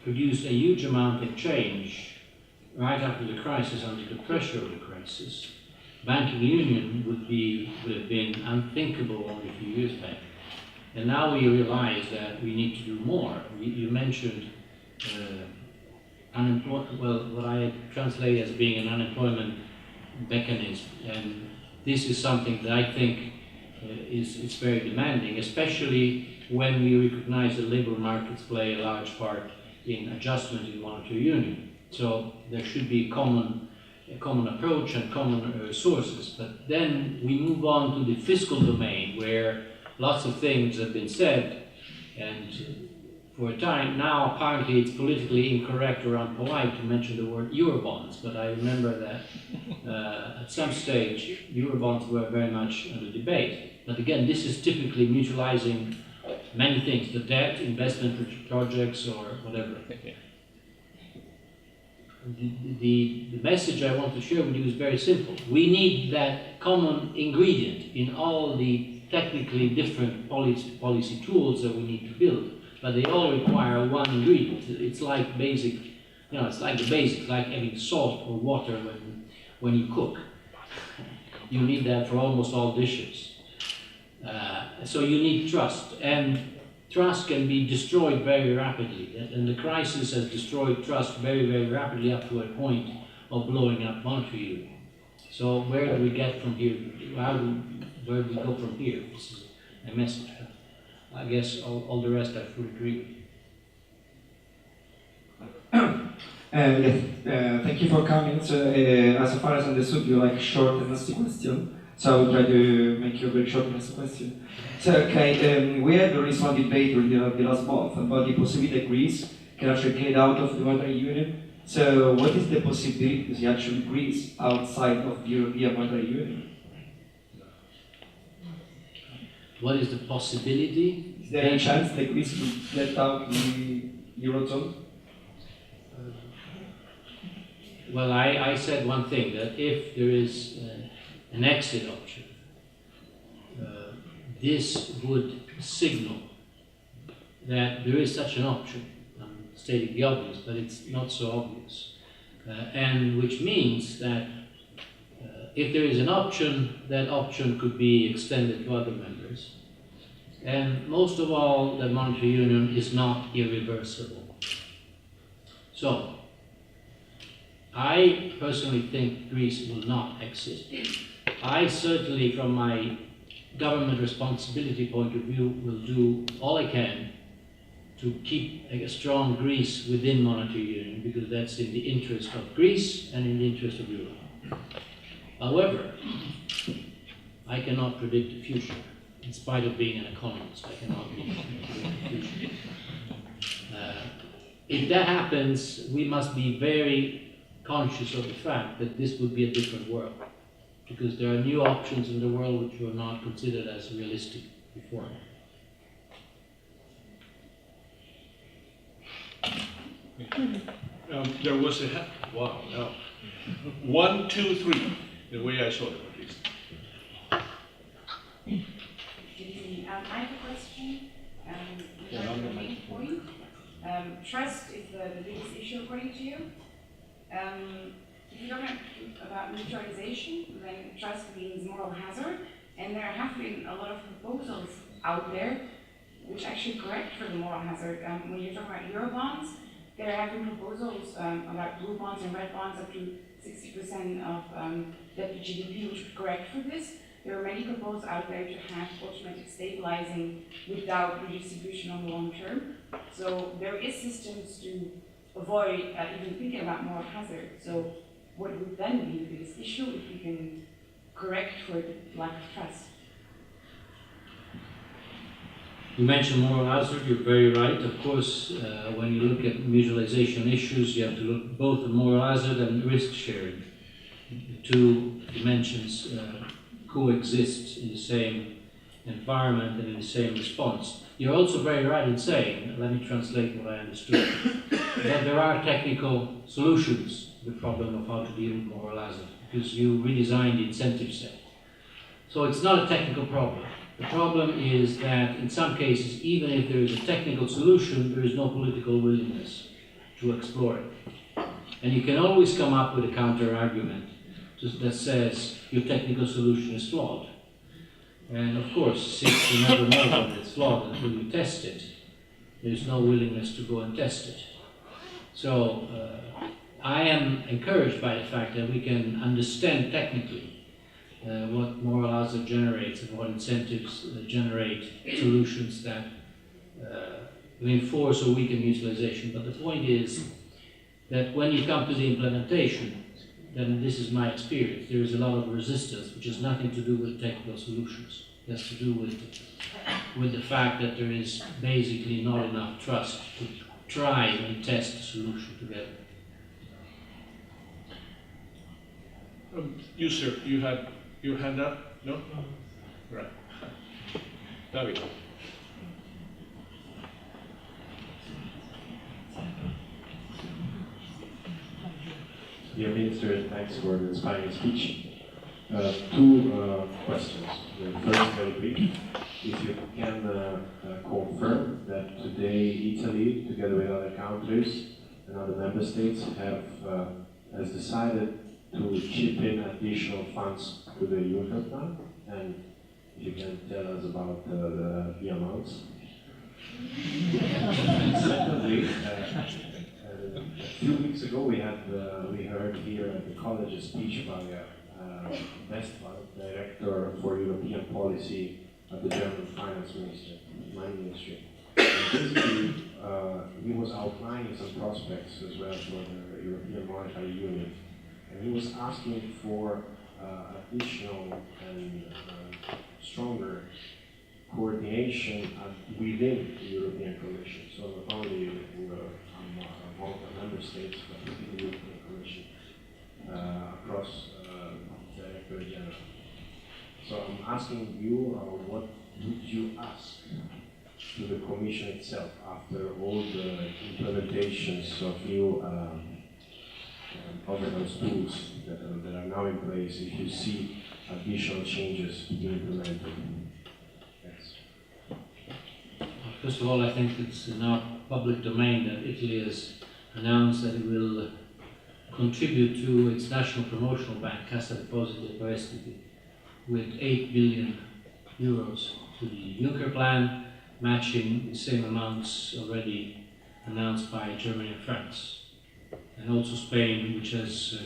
produced a huge amount of change right after the crisis, under the pressure of the crisis. Banking union would have been unthinkable only a few years back. And now we realize that we need to do more. You mentioned what I translate as being an unemployment mechanism, and this is something that I think is very demanding, especially when we recognize that labor markets play a large part in adjustment in monetary union. So there should be a common approach and common sources. But then we move on to the fiscal domain, where lots of things have been said, and for a time now apparently it's politically incorrect or unpolite to mention the word Eurobonds, but I remember that at some stage Eurobonds were very much under debate. But again, this is typically mutualizing many things, the debt, investment projects, or whatever. The message I want to share with you is very simple. We need that common ingredient in all the technically different policy tools that we need to build, but they all require one ingredient. It's like basic, it's like the basics, like having salt or water when you cook. You need that for almost all dishes. So you need trust, and trust can be destroyed very rapidly, and the crisis has destroyed trust very, very rapidly up to a point of blowing up monetary union. So where do we get from here? Where do we go from here? This is a message. I guess all the rest I fully agree with. Yes, thank you for coming. So, as far as I understood, you like short and nasty question. So I will try to make you a very short and nasty question. So, okay, we had there is one debate during the last month about the possibility that Greece can actually get out of the monetary union. So, what is the possibility to see actually Greece outside of the European monetary union? What is the possibility? Is there any chance that Greece will get out of the Eurozone? Well, I said one thing, that if there is an exit option, this would signal that there is such an option. I'm stating the obvious, but it's not so obvious. And which means that if there is an option, that option could be extended to other members. And most of all, the monetary union is not irreversible. So, I personally think Greece will not exist. I certainly, from my government responsibility point of view, will do all I can to keep a strong Greece within monetary union, because that's in the interest of Greece and in the interest of Europe. However, I cannot predict the future. In spite of being an economist, I cannot predict the future. If that happens, we must be very conscious of the fact that this would be a different world, because there are new options in the world which were not considered as realistic before. There was a, wow, no. 1, 2, 3, the way I saw it at least. I have a question regarding the main point. Trust is the biggest issue according to you. If you're talking about mutualization, then trust means moral hazard, and there have been a lot of proposals out there which actually correct for the moral hazard. When you're talking about Eurobonds, there have been proposals about blue bonds and red bonds up to 60% of debt to GDP, which would correct for this. There are many proposals out there to have automatic stabilizing without redistribution on the long term. So there is systems to avoid even thinking about moral hazard. So what would then be the biggest issue if we can correct for the lack of trust? You mentioned moral hazard, you're very right. Of course, when you look at mutualization issues, you have to look both at moral hazard and risk sharing. The two dimensions coexist in the same environment and in the same response. You're also very right in saying, let me translate what I understood, that there are technical solutions to the problem of how to deal with moral hazard, because you redesign the incentive set. So it's not a technical problem. The problem is that in some cases, even if there is a technical solution, there is no political willingness to explore it. And you can always come up with a counter-argument that says your technical solution is flawed. And of course, since you never know that it's flawed until you test it, there's no willingness to go and test it. So I am encouraged by the fact that we can understand technically what moral hazard generates and what incentives generate solutions that reinforce or weaken mutualization. But the point is that when you come to the implementation, then this is my experience, there is a lot of resistance, which has nothing to do with technical solutions. It has to do with the fact that there is basically not enough trust to try and test the solution together. You, sir, you had your hand up? No? Right. David. Dear Minister, thanks for the inspiring speech. Two questions. The first, very quick. If you can confirm that today Italy, together with other countries and other member states, has decided to chip in additional funds to the Juncker plan, and if you can tell us about the amounts. Secondly, a few weeks ago we heard here at the college a speech by Westphal, Director for European Policy at the German Finance Ministry. And basically, he was outlining some prospects as well for the European Monetary Union. And he was asking for additional and stronger coordination within the European Commission. So not only among the member states, but within the European Commission across Director General. So I'm asking you, what would you ask to the Commission itself after all the implementations of new governance tools that are now in place, if you see additional changes to be implemented? Yes. First of all, I think it's in our public domain that Italy has announced that it will contribute to its national promotional bank, Cassa Depositi e Prestiti, with 8 billion euros to the Juncker plan, matching the same amounts already announced by Germany and France. And also Spain, which has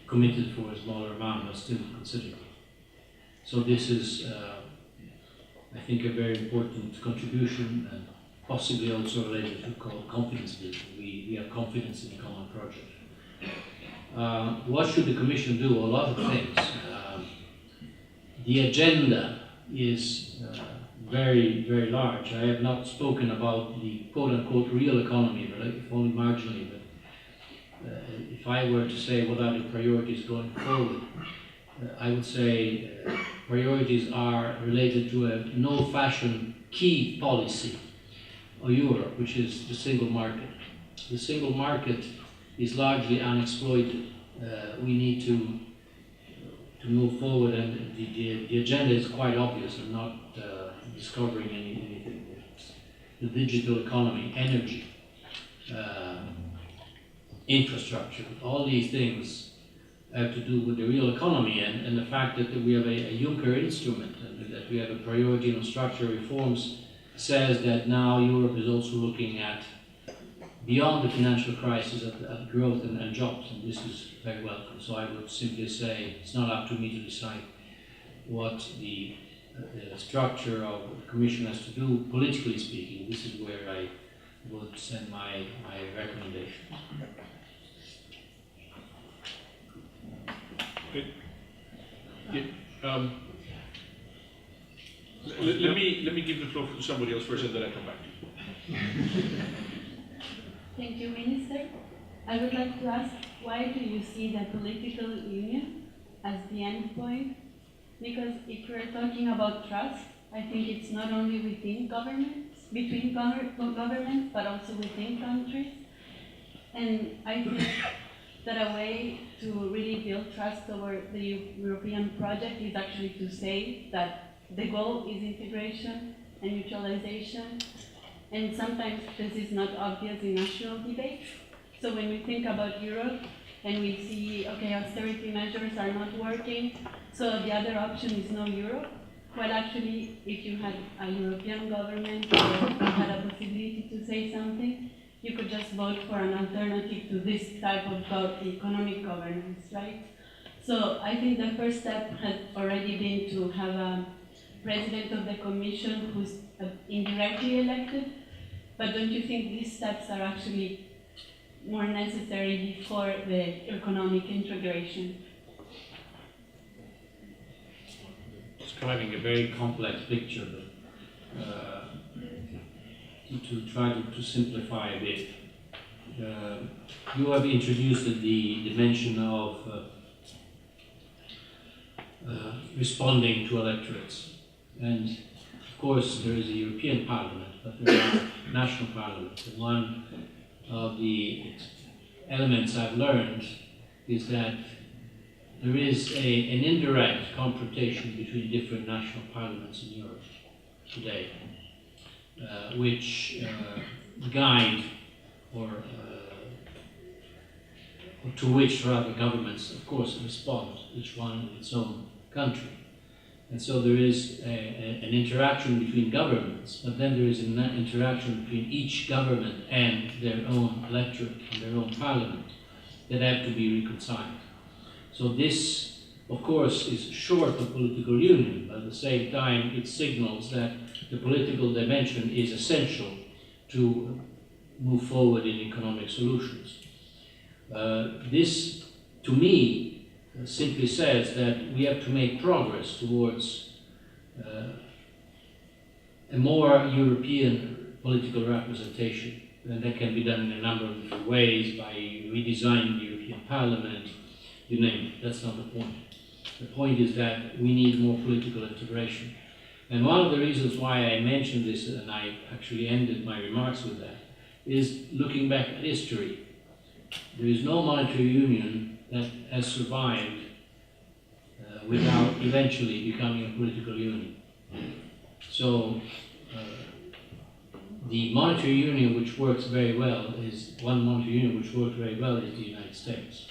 committed for a smaller amount, but still considerable. So this is, I think, a very important contribution, and possibly also related to confidence building. We have confidence in the common project. What should the Commission do? A lot of things. The agenda is very, very large. I have not spoken about the quote-unquote real economy, if only marginally, but if I were to say what are the priorities going forward, I would say priorities are related to a no-fashion key policy of Europe, which is the single market. The single market is largely unexploited. We need to move forward, and the agenda is quite obvious. I'm not discovering anything. It's the digital economy, energy, infrastructure, all these things have to do with the real economy, and the fact that we have a Juncker instrument and that we have a priority on structural reforms says that now Europe is also looking at, beyond the financial crisis, at growth and jobs, and this is very welcome. So I would simply say it's not up to me to decide what the structure of the Commission has to do, politically speaking. This is where I would send my recommendation. Okay. Yeah. Let me give the floor to somebody else first, and then I come back to you. Thank you, Minister. I would like to ask, why do you see the political union as the end point? Because if we're talking about trust, I think it's not only within governments, between governments, but also within countries. And I think that a way to really build trust over the European project is actually to say that the goal is integration and mutualization. And sometimes this is not obvious in national debates. So when we think about Europe and we see, okay, austerity measures are not working, so the other option is no Europe. Well, actually, if you had a European government or you had a possibility to say something, you could just vote for an alternative to this type of economic governance, right? So I think the first step had already been to have a president of the Commission who's indirectly elected, but don't you think these steps are actually more necessary before the economic integration? Describing a very complex picture, but to try to simplify a bit. You have introduced the dimension of responding to electorates. And of course, there is a European Parliament, but there are national parliaments. And one of the elements I've learned is that there is an indirect confrontation between different national parliaments in Europe today, which guide or to which rather governments, of course, respond, each one in its own country. And so there is an interaction between governments, but then there is an interaction between each government and their own electorate and their own parliament that have to be reconciled. So this, of course, is short of political union, but at the same time it signals that the political dimension is essential to move forward in economic solutions. This, to me, simply says that we have to make progress towards a more European political representation, and that can be done in a number of different ways, by redesigning the European Parliament, you name it. That's not the point. The point is that we need more political integration. And one of the reasons why I mentioned this, and I actually ended my remarks with that, is looking back at history. There is no monetary union that has survived without eventually becoming a political union. So the monetary union which works very well is, one monetary union which works very well is the United States,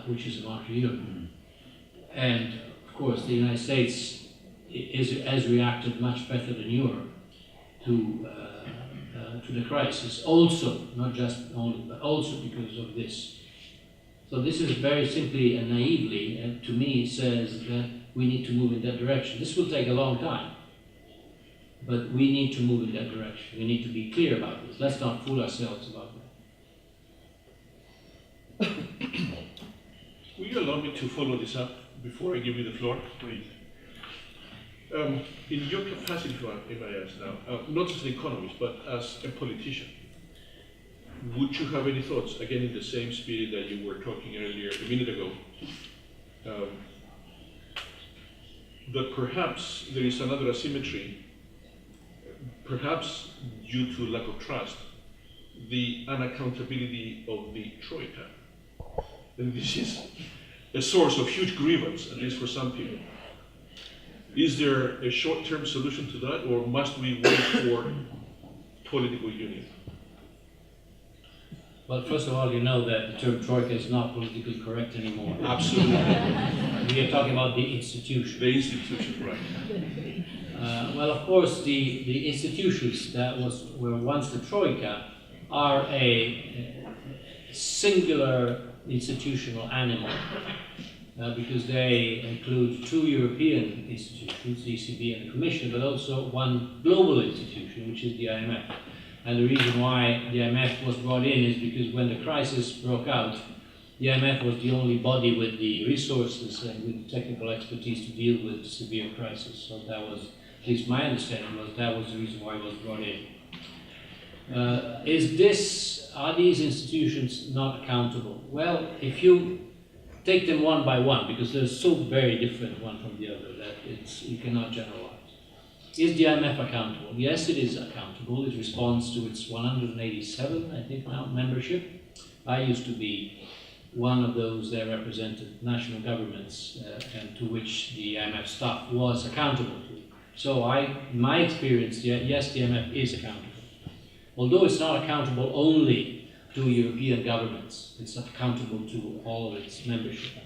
which is a monetary union. And of course the United States has reacted much better than Europe to the crisis, also, not just only, but also because of this. So this is very simply and naively, and to me, says that we need to move in that direction. This will take a long time, but we need to move in that direction. We need to be clear about this. Let's not fool ourselves about that. Will you allow me to follow this up before I give you the floor? Please. In your capacity, if I ask now, not as an economist, but as a politician, would you have any thoughts, again in the same spirit that you were talking earlier, a minute ago, that perhaps there is another asymmetry, perhaps due to lack of trust the unaccountability of the Troika. And this is a source of huge grievance, at least for some people. Is there a short-term solution to that, or must we wait for political union? Well, first of all, you know that the term Troika is not politically correct anymore. Absolutely. We are talking about the institution. The institution, right. Well, of course, the institutions that were once the Troika are a singular institutional animal because they include two European institutions, the ECB and the Commission, but also one global institution, which is the IMF. And the reason why the IMF was brought in is because when the crisis broke out, the IMF was the only body with the resources and with the technical expertise to deal with severe crisis. So that was, at least my understanding was, that was the reason why it was brought in. Are these institutions not accountable? Well, if you take them one by one, because they're so very different one from the other that you cannot generalize. Is the IMF accountable? Yes, it is accountable. It responds to its 187, I think now, membership. I used to be one of those that represented national governments and to which the IMF staff was accountable to. So in my experience, yes, the IMF is accountable. Although it's not accountable only to European governments, it's accountable to all of its membership.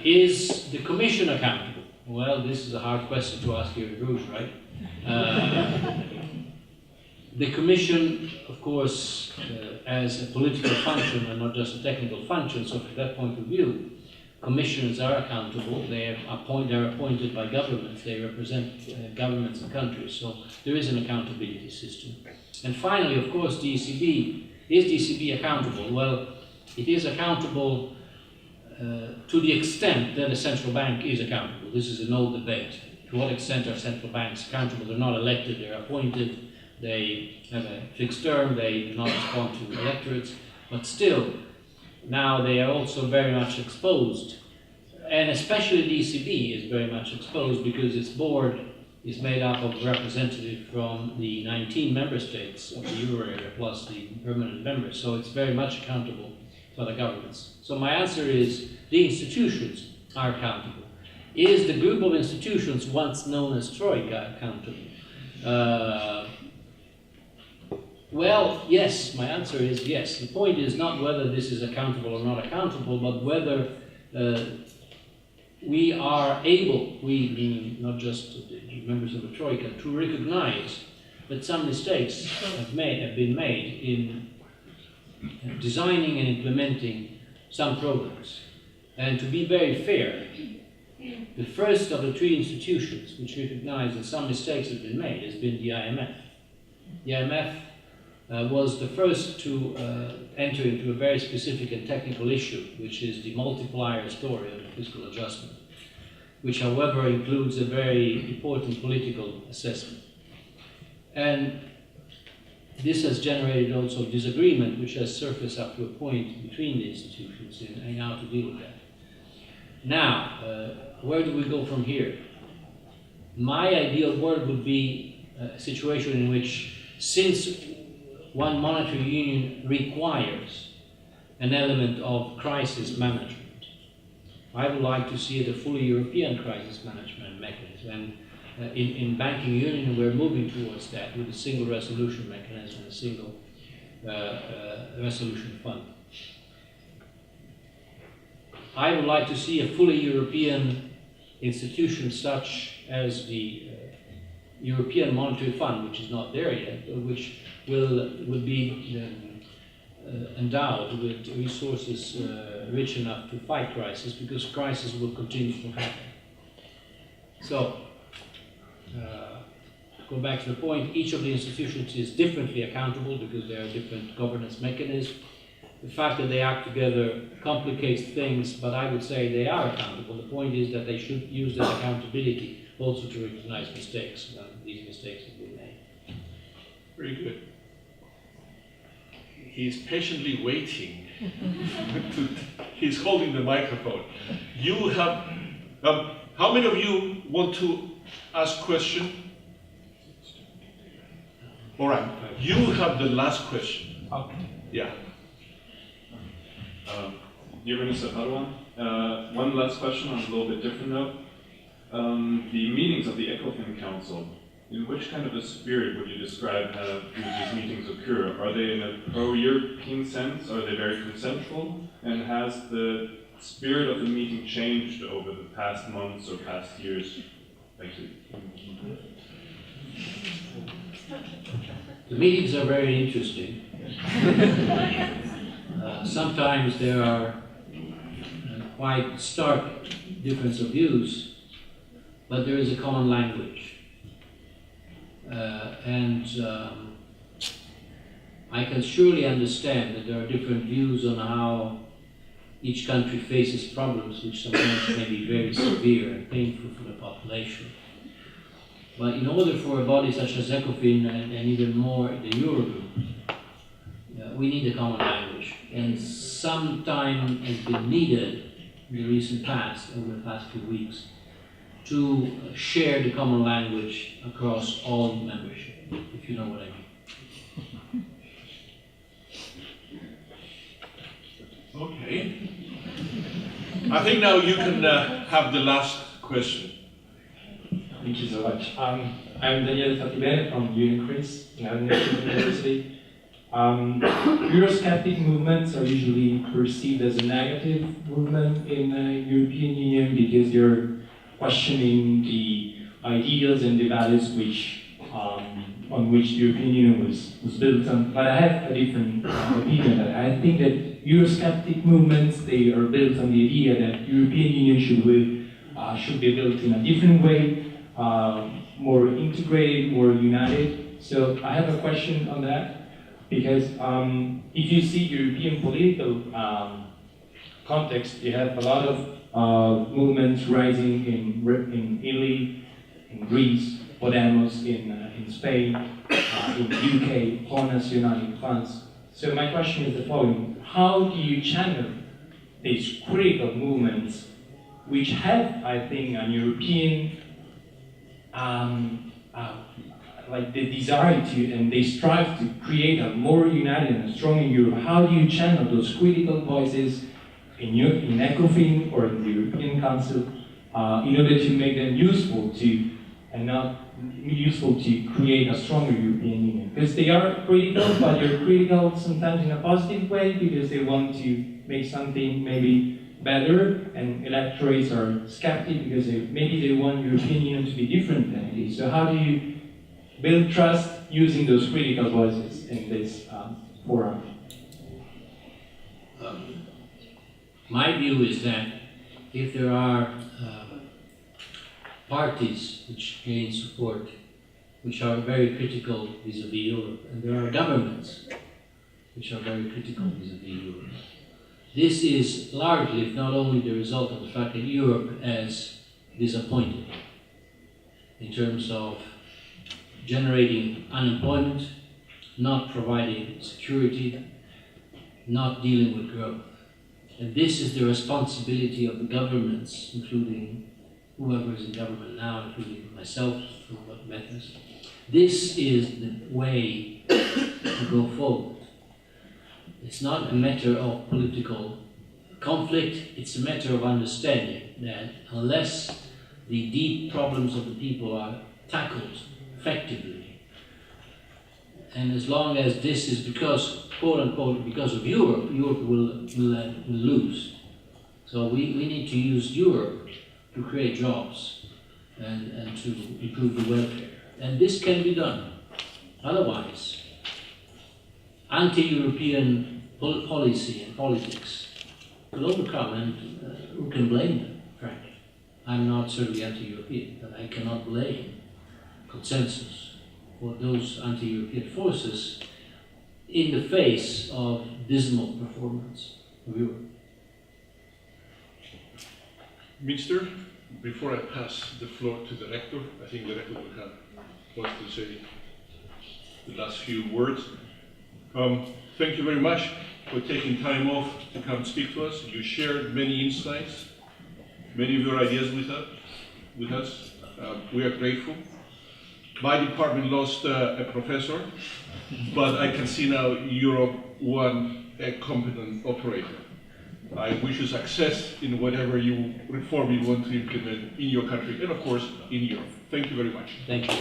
Is the Commission accountable? Well, this is a hard question to ask here in Bruges, right? The Commission, of course, as a political function and not just a technical function, so from that point of view, commissioners are accountable. They're appointed by governments. They represent governments and countries. So there is an accountability system. And finally, of course, the ECB. Is the ECB accountable? Well, it is accountable to the extent that a central bank is accountable. This is an old debate. To what extent are central banks accountable? They're not elected, they're appointed, they have a fixed term, they do not respond to electorates, but still, now they are also very much exposed. And especially the ECB is very much exposed because its board is made up of representatives from the 19 member states of the euro area plus the permanent members, so it's very much accountable to the governments. So my answer is the institutions are accountable. Is the group of institutions once known as Troika accountable? Well, yes, my answer is yes. The point is not whether this is accountable or not accountable, but whether we are able, we meaning not just the members of the Troika, to recognize that some mistakes have been made in designing and implementing some programs. And to be very fair, the first of the three institutions which recognize that some mistakes have been made has been the IMF. The IMF was the first to enter into a very specific and technical issue, which is the multiplier story of the fiscal adjustment, which however includes a very important political assessment. And this has generated also disagreement, which has surfaced up to a point between the institutions in how to deal with that. Now, where do we go from here? My ideal world would be a situation in which, since one monetary union requires an element of crisis management, I would like to see it a fully European crisis management mechanism. And in banking union, we're moving towards that with a single resolution mechanism, a single resolution fund. I would like to see a fully European institution such as the European Monetary Fund, which is not there yet, but which will be endowed with resources rich enough to fight crisis, because crisis will continue to happen. So, to go back to the point, each of the institutions is differently accountable because there are different governance mechanisms. The fact that they act together complicates things, but I would say they are accountable. The point is that they should use that accountability also to recognize mistakes when these mistakes have been made. Very good. He's patiently waiting. He's holding the microphone. You have, how many of you want to ask question? All right, you have the last question. Okay. Yeah. Dear Minister Padoan, one last question on a little bit different note. The meetings of the ECOFIN Council, in which kind of a spirit would you describe how these meetings occur? Are they in a pro-European sense? Are they very consensual? And has the spirit of the meeting changed over the past months or past years? Thank you. The meetings are very interesting. Sometimes there are quite stark difference of views, but there is a common language. I can surely understand that there are different views on how each country faces problems which sometimes may be very severe and painful for the population. But in order for a body such as ECOFIN and even more the Eurogroup, we need a common language. And some time has been needed in the recent past, over the past few weeks, to share the common language across all membership, if you know what I mean. Okay. I think now you can have the last question. Thank you so much. I'm Daniel Fatibé from UNCRIS, University. Eurosceptic movements are usually perceived as a negative movement in the European Union because they're questioning the ideals and the values on which the European Union was built on. But I have a different opinion. I think that Eurosceptic movements, they are built on the idea that the European Union should be built in a different way, more integrated, more united. So I have a question on that. Because if you see European political context, you have a lot of movements rising in Italy, in Greece, Podemos in Spain, in the UK, Front National in France. So my question is the following: how do you channel these critical movements, which have, I think, an European like the desire to, and they strive to create a more united and stronger Europe? How do you channel those critical voices in ECOFIN or in the European Council in order to make them useful to, and not useful to create a stronger European Union? Because they are critical, but they're critical sometimes in a positive way because they want to make something maybe better, and electorates are skeptic because maybe they want European Union to be different than it is. So how do you build trust using those critical voices in this forum? My view is that if there are parties which gain support, which are very critical vis-à-vis Europe, and there are governments which are very critical vis-à-vis Europe, this is largely, if not only, the result of the fact that Europe has disappointed in terms of generating unemployment, not providing security, not dealing with growth. And this is the responsibility of the governments, including whoever is in government now, including myself, through what methods. This is the way to go forward. It's not a matter of political conflict, it's a matter of understanding that unless the deep problems of the people are tackled effectively, and as long as this is because, quote unquote, because of Europe, Europe will lose. So we need to use Europe to create jobs and to improve the welfare. And this can be done. Otherwise, anti-European policy and politics will overcome, and who can blame them, frankly? I'm not certainly anti-European, but I cannot blame consensus for those anti-European forces in the face of dismal performance of Europe. Minister, before I pass the floor to the rector, I think the rector will have wants to say the last few words. Thank you very much for taking time off to come speak to us. You shared many insights, many of your ideas with us. We are grateful. My department lost a professor but I can see now Europe one a competent operator. I wish you success in whatever reform you want to implement in your country and of course in Europe. Thank you very much. Thank you.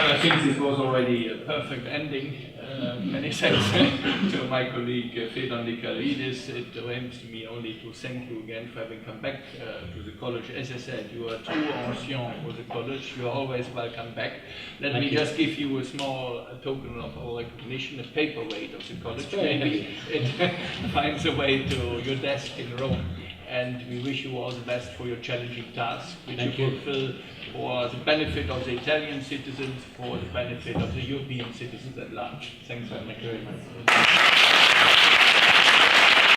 I think this was already a perfect ending. Many thanks to my colleague Fedon Nikalidis. It remains me only to thank you again for having come back to the college. As I said, you are too ancien for the college. You are always welcome back. Let me just give you a small token of our recognition, a paperweight of the college. Maybe it finds a way to your desk in Rome. And we wish you all the best for your challenging task, which you fulfill for the benefit of the Italian citizens, for the benefit of the European citizens at large. Thanks very much.